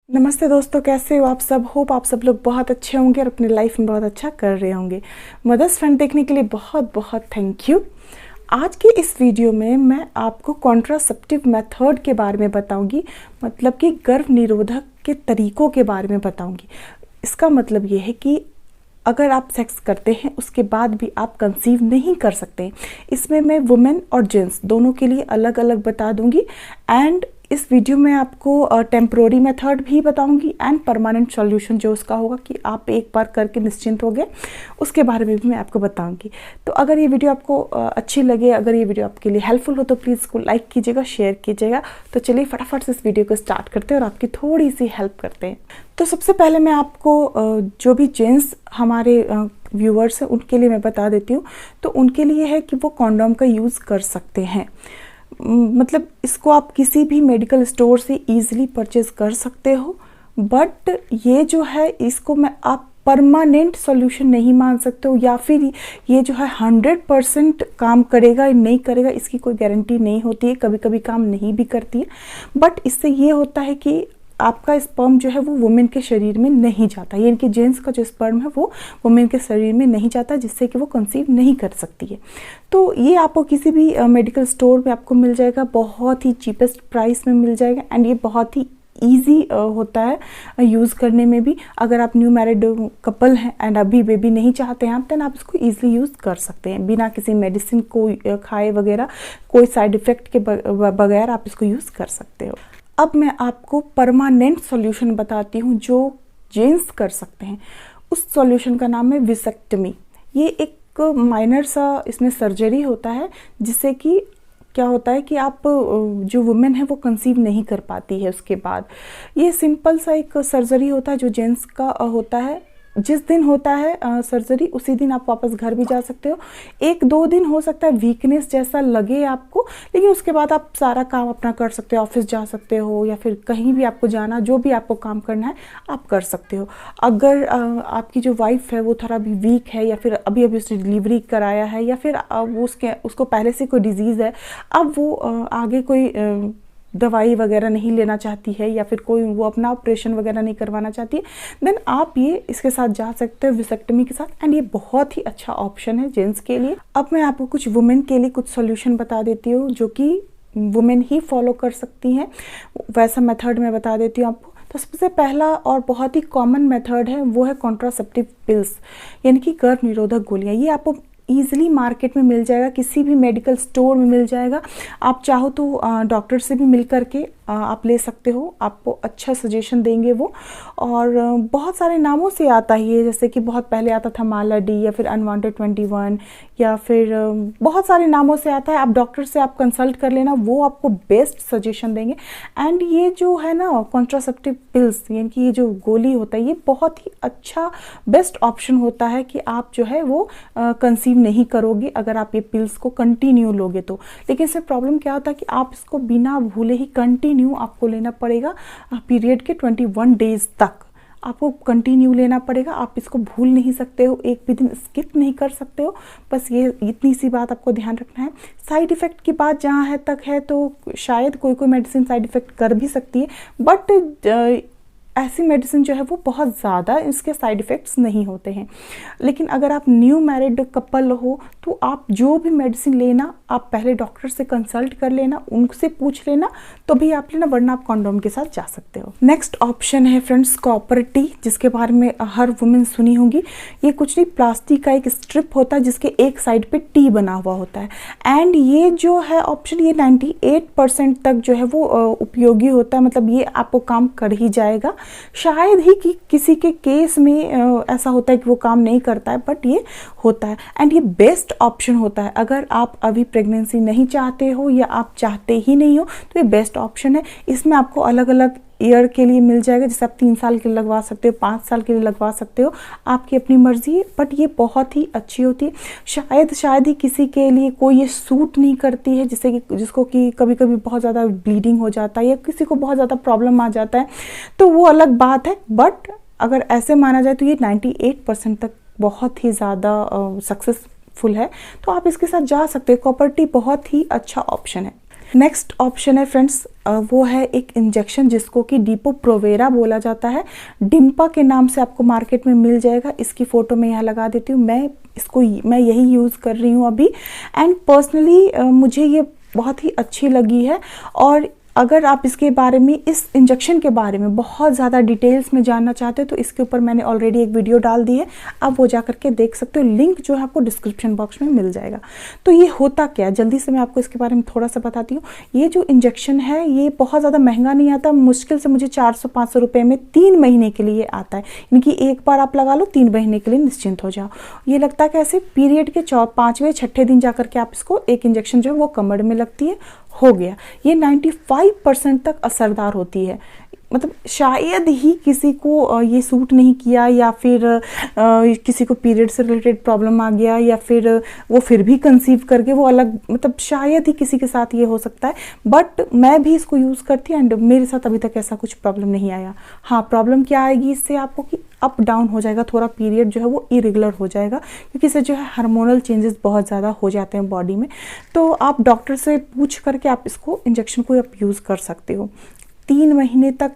नमस्ते दोस्तों, कैसे हो आप सब। होप आप सब लोग बहुत अच्छे होंगे और अपनी लाइफ में बहुत अच्छा कर रहे होंगे। मदर्स फ्रेंड देखने के लिए बहुत बहुत थैंक यू। आज की इस वीडियो में मैं आपको कॉन्ट्रासेप्टिव मेथड के बारे में बताऊंगी, मतलब कि गर्भ निरोधक के तरीकों के बारे में बताऊंगी। इसका मतलब ये है कि अगर आप सेक्स करते हैं उसके बाद भी आप कंसीव नहीं कर सकते। इसमें मैं वुमेन और जेंट्स दोनों के लिए अलग अलग बता दूंगी। एंड इस वीडियो में आपको टेम्प्रोरी मेथड भी बताऊंगी एंड परमानेंट सॉल्यूशन जो उसका होगा कि आप एक बार करके निश्चिंत हो गए, उसके बारे में भी मैं आपको बताऊंगी। तो अगर ये वीडियो आपको अच्छी लगे, अगर ये वीडियो आपके लिए हेल्पफुल हो तो प्लीज़ इसको लाइक कीजिएगा, शेयर कीजिएगा। तो चलिए फटाफट से इस वीडियो को स्टार्ट करते हैं और आपकी थोड़ी सी हेल्प करते हैं। तो सबसे पहले मैं आपको जो भी जेंट्स हमारे व्यूअर्स हैं उनके लिए मैं बता देती हूँ। तो उनके लिए है कि वो कॉन्डोम का यूज़ कर सकते हैं। मतलब इसको आप किसी भी मेडिकल स्टोर से ईजिली परचेज कर सकते हो, बट ये जो है इसको मैं आप परमानेंट सॉल्यूशन नहीं मान सकते हो, या फिर ये जो है 100% काम करेगा या नहीं करेगा इसकी कोई गारंटी नहीं होती है। कभी कभी काम नहीं भी करती है, बट इससे ये होता है कि आपका स्पर्म जो है वो वुमेन के शरीर में नहीं जाता, यानी कि जेंट्स का जो स्पर्म है वो वुमेन के शरीर में नहीं जाता, जिससे कि वो कंसीव नहीं कर सकती है। तो ये आपको किसी भी मेडिकल स्टोर में आपको मिल जाएगा, बहुत ही चीपेस्ट प्राइस में मिल जाएगा। एंड ये बहुत ही ईजी होता है यूज़ करने में भी। अगर आप न्यू मैरिड कपल हैं एंड अभी बेबी नहीं चाहते हैं आप, देन आप इसको ईजिली यूज़ कर सकते हैं बिना किसी मेडिसिन को खाए वगैरह, कोई साइड इफ़ेक्ट के बगैर आप इसको यूज़ कर सकते हो। अब मैं आपको परमानेंट सॉल्यूशन बताती हूँ जो जेंट्स कर सकते हैं। उस सॉल्यूशन का नाम है विसेक्टमी। ये एक माइनर सा इसमें सर्जरी होता है, जिससे कि क्या होता है कि आप जो वुमेन है वो कंसीव नहीं कर पाती है। उसके बाद ये सिंपल सा एक सर्जरी होता है जो जेंट्स का होता है। जिस दिन होता है सर्जरी उसी दिन आप वापस घर भी जा सकते हो। 1-2 दिन हो सकता है वीकनेस जैसा लगे आपको, लेकिन उसके बाद आप सारा काम अपना कर सकते हो, ऑफिस जा सकते हो या फिर कहीं भी आपको जाना, जो भी आपको काम करना है आप कर सकते हो। अगर आपकी जो वाइफ है वो थोड़ा भी वीक है, या फिर अभी अभी उसने डिलीवरी कराया है, या फिर उसको पहले से कोई डिजीज़ है, अब वो आगे कोई दवाई वगैरह नहीं लेना चाहती है, या फिर कोई वो अपना ऑपरेशन वगैरह नहीं करवाना चाहती है, देन आप ये इसके साथ जा सकते हो विसेक्टमी के साथ। एंड ये बहुत ही अच्छा ऑप्शन है जेंट्स के लिए। अब मैं आपको कुछ वुमेन के लिए कुछ सॉल्यूशन बता देती हूँ जो कि वुमेन ही फॉलो कर सकती हैं। वैसा मेथड मैं बता देती हूँ आपको। तो सबसे पहला और बहुत ही कॉमन मेथड है वो है कॉन्ट्रासेप्टिव पिल्स, यानी कि गर्भ निरोधक गोलियाँ। ये आपको ईजिली मार्केट में मिल जाएगा, किसी भी मेडिकल स्टोर में मिल जाएगा। आप चाहो तो डॉक्टर से भी मिल करके आप ले सकते हो, आपको अच्छा सजेशन देंगे वो। और बहुत सारे नामों से आता ही है, जैसे कि बहुत पहले आता था मालाडी, या फिर अनवांटेड 21, या फिर बहुत सारे नामों से आता है। आप डॉक्टर से आप कंसल्ट कर लेना, वो आपको बेस्ट सजेशन देंगे। एंड ये जो है ना कॉन्ट्रासेप्टिव पिल्स, यानी कि ये जो गोली होता है, ये बहुत ही अच्छा बेस्ट ऑप्शन होता है कि आप जो है वो कंसीव नहीं करोगे अगर आप ये पिल्स को कंटिन्यू लोगे तो। लेकिन इससे प्रॉब्लम क्या होता है कि आप इसको बिना भूले ही कंटिन्यू आपको लेना पड़ेगा। पीरियड के 21 डेज तक आपको कंटिन्यू लेना पड़ेगा। आप इसको भूल नहीं सकते हो, एक भी दिन स्किप नहीं कर सकते हो। बस ये इतनी सी बात आपको ध्यान रखना है। साइड इफ़ेक्ट की बात जहाँ है तक है तो शायद कोई मेडिसिन साइड इफ़ेक्ट कर भी सकती है, बट ऐसी मेडिसिन जो है वो बहुत ज़्यादा इसके साइड इफ़ेक्ट्स नहीं होते हैं। लेकिन अगर आप न्यू मैरिड कपल हो तो आप जो भी मेडिसिन लेना, आप पहले डॉक्टर से कंसल्ट कर लेना, उनसे पूछ लेना, तो भी आप लेना, वरना आप कॉन्डोम के साथ जा सकते हो। नेक्स्ट ऑप्शन है फ्रेंड्स कॉपर टी, जिसके बारे में हर वुमेन सुनी होगी। ये कुछ नहीं, प्लास्टिक का एक स्ट्रिप होता है जिसके एक साइड पे टी बना हुआ होता है। एंड ये जो है ऑप्शन, ये 98% तक जो है वो उपयोगी होता है, मतलब ये आपको काम कर ही जाएगा। शायद ही कि किसी के केस में ऐसा होता है कि वो काम नहीं करता है, बट ये होता है। एंड ये बेस्ट ऑप्शन होता है अगर आप अभी प्रेगनेंसी नहीं चाहते हो या आप चाहते ही नहीं हो, तो ये बेस्ट ऑप्शन है। इसमें आपको अलग अलग ईयर के लिए मिल जाएगा, जैसे आप 3 साल के लिए लगवा सकते हो, 5 साल के लिए लगवा सकते हो, आपकी अपनी मर्जी है। बट ये बहुत ही अच्छी होती है। शायद ही किसी के लिए कोई ये सूट नहीं करती है, जिससे कि जिसको कि कभी कभी बहुत ज़्यादा ब्लीडिंग हो जाता है या किसी को बहुत ज़्यादा प्रॉब्लम आ जाता है, तो वो अलग बात है। बट अगर ऐसे माना जाए तो ये 98% तक बहुत ही ज़्यादा सक्सेसफुल है, तो आप इसके साथ जा सकते हो। कॉपर टी बहुत ही अच्छा ऑप्शन है। नेक्स्ट ऑप्शन है फ्रेंड्स, वो है एक इंजेक्शन जिसको कि डिपो-प्रोवेरा बोला जाता है। डिम्पा के नाम से आपको मार्केट में मिल जाएगा। इसकी फ़ोटो मैं यहाँ लगा देती हूँ। मैं यही यूज़ कर रही हूँ अभी, एंड पर्सनली मुझे ये बहुत ही अच्छी लगी है। और अगर आप इसके बारे में, इस इंजेक्शन के बारे में बहुत ज़्यादा डिटेल्स में जानना चाहते हो तो इसके ऊपर मैंने ऑलरेडी एक वीडियो डाल दी है, आप वो जा करके देख सकते हो। लिंक जो है आपको डिस्क्रिप्शन बॉक्स में मिल जाएगा। तो ये होता क्या है, जल्दी से मैं आपको इसके बारे में थोड़ा सा बताती हूँ। ये जो इंजेक्शन है ये बहुत ज़्यादा महंगा नहीं आता, मुश्किल से मुझे 400-500 रुपये में 3 महीने के लिए आता है। यानी कि एक बार आप लगा लो, 3 महीने के लिए निश्चिंत हो जाओ। ये लगता है कैसे, पीरियड के 5वें-6ठे दिन जा करके आप इसको एक इंजेक्शन जो है वो कमर में लगती है, हो गया। ये 95% तक असरदार होती है। मतलब शायद ही किसी को ये सूट नहीं किया, या फिर किसी को पीरियड से रिलेटेड प्रॉब्लम आ गया, या फिर वो फिर भी कंसीव करके वो अलग, मतलब शायद ही किसी के साथ ये हो सकता है। बट मैं भी इसको यूज़ करती हूँ एंड मेरे साथ अभी तक ऐसा कुछ प्रॉब्लम नहीं आया। हाँ, प्रॉब्लम क्या आएगी इससे आपको कि अप डाउन हो जाएगा, थोड़ा पीरियड जो है वो इरेगुलर हो जाएगा, क्योंकि इससे जो है हार्मोनल चेंजेस बहुत ज़्यादा हो जाते हैं बॉडी में। तो आप डॉक्टर से पूछ करके आप इसको इंजेक्शन को आप यूज़ कर सकते हो। 3 महीने तक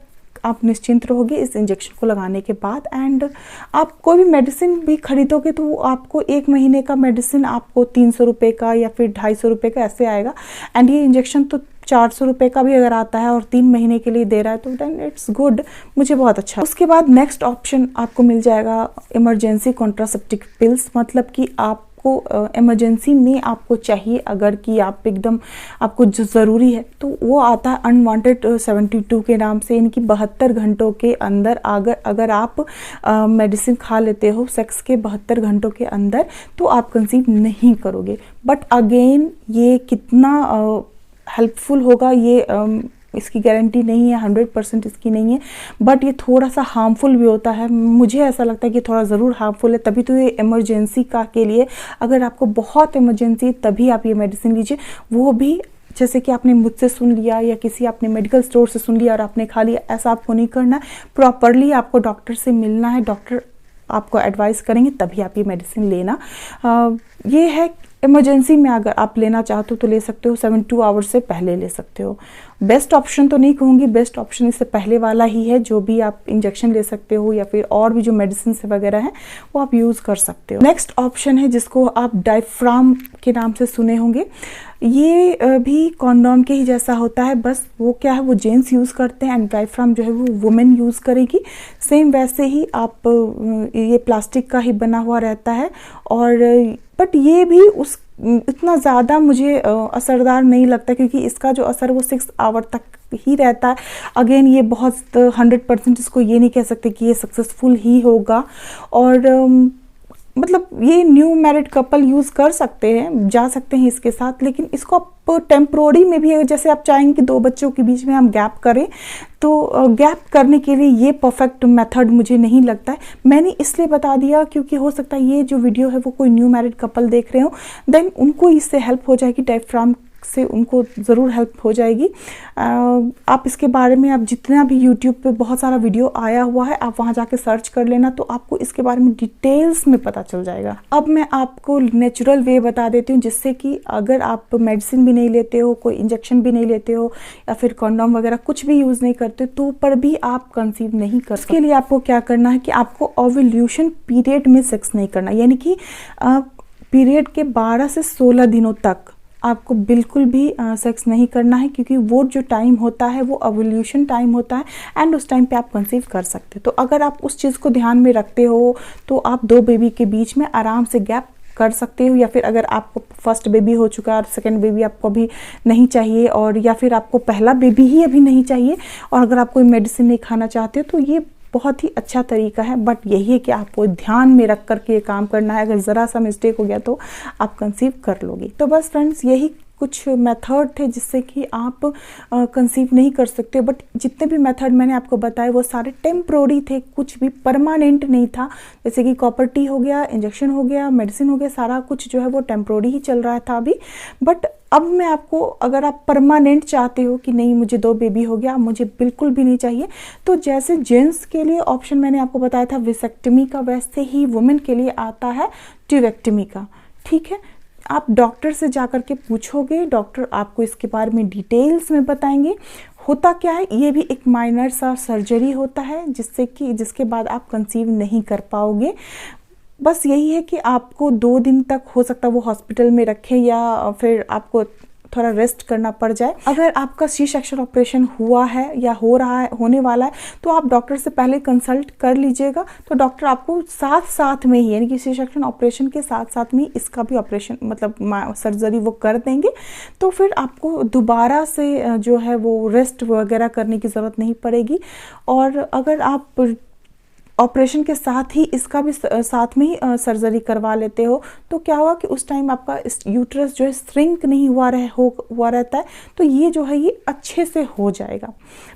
आप निश्चिंत रहोगे इस इंजेक्शन को लगाने के बाद। एंड आप कोई भी मेडिसिन भी खरीदोगे तो आपको 1 महीने का मेडिसिन आपको 300 रुपये का या फिर 250 रुपये का ऐसे आएगा। एंड ये इंजेक्शन तो 400 रुपये का भी अगर आता है और 3 महीने के लिए दे रहा है तो देन इट्स गुड, मुझे बहुत अच्छा। उसके बाद नेक्स्ट ऑप्शन आपको मिल जाएगा इमरजेंसी कॉन्ट्रासेप्टिव पिल्स। मतलब कि आपको इमरजेंसी में आपको चाहिए, अगर कि आप एकदम आपको जो ज़रूरी है, तो वो आता है अनवांटेड 72 के नाम से। इनकी 72 घंटों के अंदर अगर आप मेडिसिन खा लेते हो सेक्स के 72 घंटों के अंदर, तो आप कंसीव नहीं करोगे। बट अगेन ये कितना हेल्पफुल होगा ये इसकी गारंटी नहीं है, 100% इसकी नहीं है। बट ये थोड़ा सा हार्मफुल भी होता है, मुझे ऐसा लगता है कि थोड़ा ज़रूर हार्मफुल है। तभी तो ये इमरजेंसी का के लिए, अगर आपको बहुत इमरजेंसी है तभी आप ये मेडिसिन लीजिए। वो भी जैसे कि आपने मुझसे सुन लिया या किसी आपने मेडिकल स्टोर से सुन लिया और आपने खा लिया, ऐसा आपको नहीं करना है। प्रॉपरली आपको डॉक्टर से मिलना है, डॉक्टर आपको एडवाइस करेंगे तभी आप ये मेडिसिन लेना। ये है इमरजेंसी में अगर आप लेना चाहते हो तो ले सकते हो, 72 आवर्स से पहले ले सकते हो। बेस्ट ऑप्शन तो नहीं कहूँगी, बेस्ट ऑप्शन इससे पहले वाला ही है, जो भी आप इंजेक्शन ले सकते हो या फिर और भी जो मेडिसिन वगैरह हैं वो आप यूज़ कर सकते हो। नेक्स्ट ऑप्शन है जिसको आप डायफ्राम के नाम से सुने होंगे। ये भी कॉन्डोम के ही जैसा होता है, बस वो क्या है, वो जेंट्स यूज़ करते हैं एंड डायफ्राम जो है वो वुमेन यूज़ करेगी। सेम वैसे ही आप ये प्लास्टिक का ही बना हुआ रहता है, और बट ये भी उस इतना ज़्यादा मुझे असरदार नहीं लगता, क्योंकि इसका जो असर वो 6 आवर तक ही रहता है। अगेन ये बहुत 100% इसको ये नहीं कह सकते कि ये सक्सेसफुल ही होगा। और मतलब ये न्यू मैरिड कपल यूज़ कर सकते हैं, जा सकते हैं इसके साथ, लेकिन इसको आप टेम्प्रोरी में भी, जैसे आप चाहेंगे कि 2 बच्चों के बीच में हम गैप करें, तो गैप करने के लिए ये परफेक्ट मेथड मुझे नहीं लगता है। मैंने इसलिए बता दिया क्योंकि हो सकता है ये जो वीडियो है वो कोई न्यू मैरिड कपल देख रहे हो, देन उनको इससे हेल्प हो जाएगी, डायफ्राम से उनको ज़रूर हेल्प हो जाएगी। आप इसके बारे में, आप जितना भी यूट्यूब पे बहुत सारा वीडियो आया हुआ है, आप वहाँ जाके सर्च कर लेना, तो आपको इसके बारे में डिटेल्स में पता चल जाएगा। अब मैं आपको नेचुरल वे बता देती हूँ, जिससे कि अगर आप मेडिसिन भी नहीं लेते हो, कोई इंजेक्शन भी नहीं लेते हो, या फिर कॉन्डोम वगैरह कुछ भी यूज़ नहीं करते, तो पर भी आप कंसीव नहीं कर सकते। इसके लिए आपको क्या करना है कि आपको ओव्यूलेशन पीरियड में सेक्स नहीं करना, यानी कि पीरियड के 12 से 16 दिनों तक आपको बिल्कुल भी सेक्स नहीं करना है, क्योंकि वो जो टाइम होता है वो ओव्यूलेशन टाइम होता है एंड उस टाइम पे आप कंसीव कर सकते हो। तो अगर आप उस चीज़ को ध्यान में रखते हो तो आप 2 बेबी के बीच में आराम से गैप कर सकते हो, या फिर अगर आपको फर्स्ट बेबी हो चुका है और सेकंड बेबी आपको अभी नहीं चाहिए, और या फिर आपको पहला बेबी ही अभी नहीं चाहिए, और अगर आप कोई मेडिसिन नहीं खाना चाहते हो, तो ये बहुत ही अच्छा तरीका है। बट यही है कि आपको ध्यान में रख कर के ये काम करना है, अगर ज़रा सा मिस्टेक हो गया तो आप कंसीव कर लोगे। तो बस फ्रेंड्स, यही कुछ मेथड थे जिससे कि आप कंसीव नहीं कर सकते। बट जितने भी मेथड मैंने आपको बताए वो सारे टेम्प्रोरी थे, कुछ भी परमानेंट नहीं था। जैसे कि कॉपर टी हो गया, इंजेक्शन हो गया, मेडिसिन हो गया, सारा कुछ जो है वो टेम्प्रोरी ही चल रहा था अभी। बट अब मैं आपको, अगर आप परमानेंट चाहते हो कि नहीं मुझे 2 बेबी हो गया, मुझे बिल्कुल भी नहीं चाहिए, तो जैसे जेंट्स के लिए ऑप्शन मैंने आपको बताया था विसेक्टमी का, वैसे ही वुमेन के लिए आता है ट्यूबेक्टमी का। ठीक है, आप डॉक्टर से जाकर के पूछोगे, डॉक्टर आपको इसके बारे में डिटेल्स में बताएंगे। होता क्या है, ये भी एक माइनर सा सर्जरी होता है जिसके बाद आप कंसीव नहीं कर पाओगे। बस यही है कि आपको 2 दिन तक हो सकता है वो हॉस्पिटल में रखें या फिर आपको थोड़ा रेस्ट करना पड़ जाए। अगर आपका सी सेक्शन ऑपरेशन हुआ है या हो रहा है, होने वाला है, तो आप डॉक्टर से पहले कंसल्ट कर लीजिएगा। तो डॉक्टर आपको साथ में ही, यानी कि सी सेक्शन ऑपरेशन के साथ में इसका भी ऑपरेशन मतलब सर्जरी वो कर देंगे। तो फिर आपको दोबारा से जो है वो रेस्ट वगैरह करने की ज़रूरत नहीं पड़ेगी। और अगर आप ऑपरेशन के साथ ही इसका भी साथ में ही सर्जरी करवा लेते हो, तो क्या होगा कि उस टाइम आपका यूट्रस जो है श्रिंक नहीं हुआ रहता है, तो ये जो है ये अच्छे से हो जाएगा।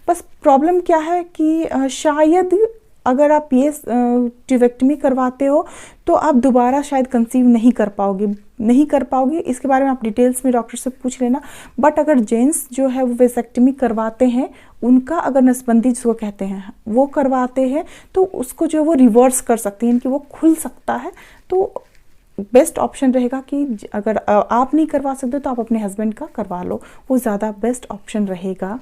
बस प्रॉब्लम क्या है कि शायद अगर आप ये ट्यूबेक्टमी करवाते हो तो आप दोबारा शायद कंसीव नहीं कर पाओगे। इसके बारे में आप डिटेल्स में डॉक्टर से पूछ लेना। बट अगर जेंट्स जो है वो वेसेक्टमी करवाते हैं, उनका अगर नसबंदी जिसको कहते हैं वो करवाते हैं, तो उसको जो वो रिवर्स कर सकते हैं, इनकी वो खुल सकता है। तो बेस्ट ऑप्शन रहेगा कि अगर आप नहीं करवा सकते तो आप अपने हस्बैंड का करवा लो, वो ज़्यादा बेस्ट ऑप्शन रहेगा।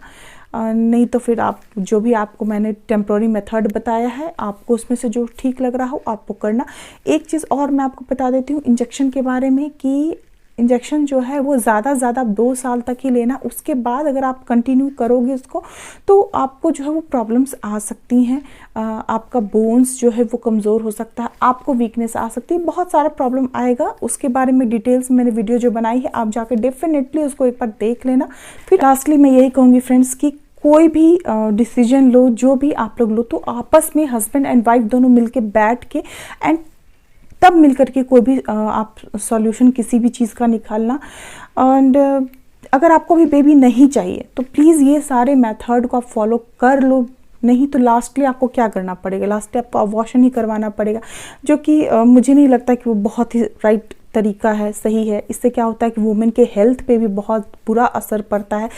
नहीं तो फिर आप जो भी आपको मैंने टेम्प्रोरी मेथड बताया है, आपको उसमें से जो ठीक लग रहा हो आपको करना। एक चीज़ और मैं आपको बता देती हूँ इंजेक्शन के बारे में, कि इंजेक्शन जो है वो ज़्यादा 2 साल तक ही लेना। उसके बाद अगर आप कंटिन्यू करोगे उसको तो आपको जो है वो प्रॉब्लम्स आ सकती हैं। आपका बोन्स जो है वो कमज़ोर हो सकता है, आपको वीकनेस आ सकती है, बहुत सारा प्रॉब्लम आएगा। उसके बारे में डिटेल्स मैंने वीडियो जो बनाई है, आप जाकर डेफिनेटली उसको एक बार देख लेना। फिर लास्टली मैं यही कहूँगी फ्रेंड्स कि कोई भी डिसीजन लो, जो भी आप लोग लो, तो आपस में हस्बैंड एंड वाइफ दोनों मिलके बैठ के एंड तब मिलकर के कोई भी आप सॉल्यूशन किसी भी चीज़ का निकालना। एंड अगर आपको भी बेबी नहीं चाहिए तो प्लीज़ ये सारे मेथड को आप फॉलो कर लो। नहीं तो लास्टली आपको क्या करना पड़ेगा, लास्टली आपको अबॉर्शन ही करवाना पड़ेगा, जो कि मुझे नहीं लगता कि वो बहुत ही राइट तरीका है, सही है। इससे क्या होता है कि वुमेन के हेल्थ पे भी बहुत बुरा असर पड़ता है,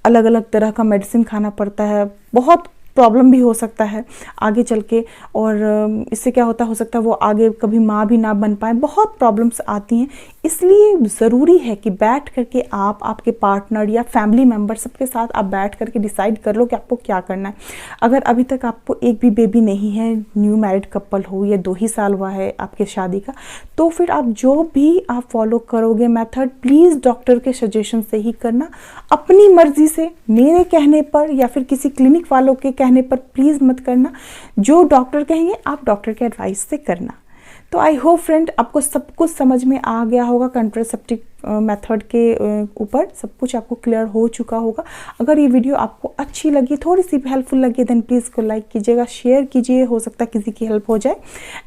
अलग अलग तरह का मेडिसिन खाना पड़ता है, बहुत प्रॉब्लम भी हो सकता है आगे चल के। और इससे क्या होता हो सकता है वो आगे कभी माँ भी ना बन पाए, बहुत प्रॉब्लम्स आती हैं। इसलिए ज़रूरी है कि बैठ करके आप, आपके पार्टनर या फैमिली मेम्बर सबके साथ आप बैठ करके डिसाइड कर लो कि आपको क्या करना है। अगर अभी तक आपको एक भी बेबी नहीं है, न्यू मैरिड कपल हो या 2 ही साल हुआ है आपके शादी का, तो फिर आप जो भी आप फॉलो करोगे मेथड, प्लीज़ डॉक्टर के सजेशन से ही करना। अपनी मर्जी से, मेरे कहने पर या फिर किसी क्लिनिक वालों के कहने पर प्लीज़ मत करना। जो डॉक्टर कहेंगे आप डॉक्टर के एडवाइस से करना। तो आई होप फ्रेंड आपको सब कुछ समझ में आ गया होगा, कंट्रासेप्टिव मेथड के ऊपर सब कुछ आपको क्लियर हो चुका होगा। अगर ये वीडियो आपको अच्छी लगी, थोड़ी सी भी हेल्पफुल लगी, देन प्लीज़ को लाइक कीजिएगा, शेयर कीजिए, हो सकता है किसी की हेल्प हो जाए।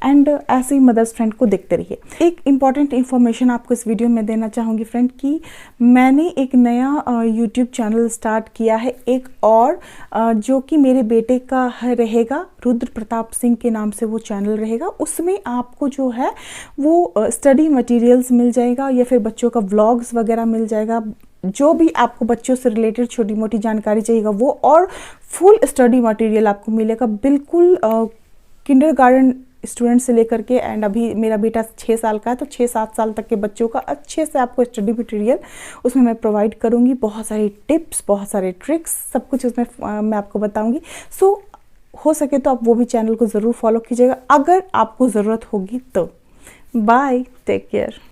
एंड ऐसे ही मदर्स फ्रेंड को देखते रहिए। एक इम्पॉर्टेंट इन्फॉर्मेशन आपको इस वीडियो में देना चाहूँगी फ्रेंड, कि मैंने एक नया यूट्यूब चैनल स्टार्ट किया है, एक और जो कि मेरे बेटे का रहेगा, रुद्र प्रताप सिंह के नाम से वो चैनल रहेगा। उसमें आपको जो है वो स्टडी मटेरियल्स मिल जाएगा या फिर बच्चों का व्लॉग्स वगैरह मिल जाएगा। जो भी आपको बच्चों से रिलेटेड छोटी मोटी जानकारी चाहिएगा वो, और फुल स्टडी मटेरियल आपको मिलेगा, बिल्कुल किंडरगार्टन स्टूडेंट से लेकर के। एंड अभी मेरा बेटा 6 साल का है, तो 6-7 साल तक के बच्चों का अच्छे से आपको स्टडी मटेरियल उसमें मैं प्रोवाइड करूँगी। बहुत सारी टिप्स, बहुत सारे ट्रिक्स, सब कुछ उसमें मैं आपको बताऊँगी। सो हो सके तो आप वो भी चैनल को ज़रूर फॉलो कीजिएगा अगर आपको ज़रूरत होगी तो। Bye, take care.